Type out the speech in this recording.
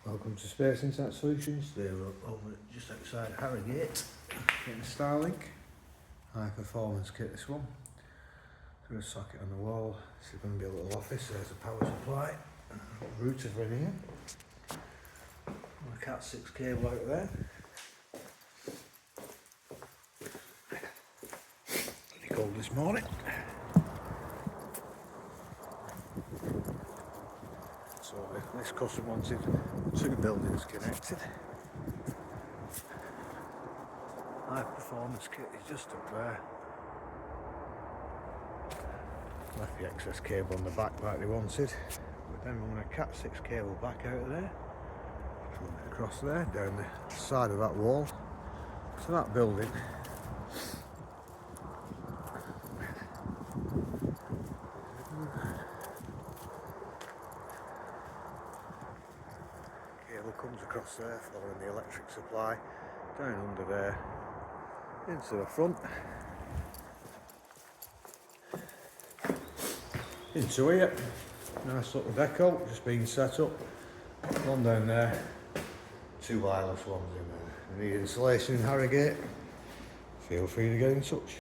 Welcome to Space Internet Solutions. Today we're over just outside Harrogate, getting a Starlink high performance kit. This one, through a socket on the wall. This is going to be a little office. There's a power supply, router for in here, and a Cat 6 cable out there. Pretty cold this morning. So this customer wanted 2 buildings connected. High performance kit is just up there. Left the excess cable on the back like they wanted, but then we're going to Cat 6 cable back out of there, run it across there, down the side of that wall to that building. Cable comes across there, following the electric supply, down under there, into the front, into here. Nice little deco just being set up. One down there, 2 wireless ones in there. If you need installation in Harrogate, feel free to get in touch.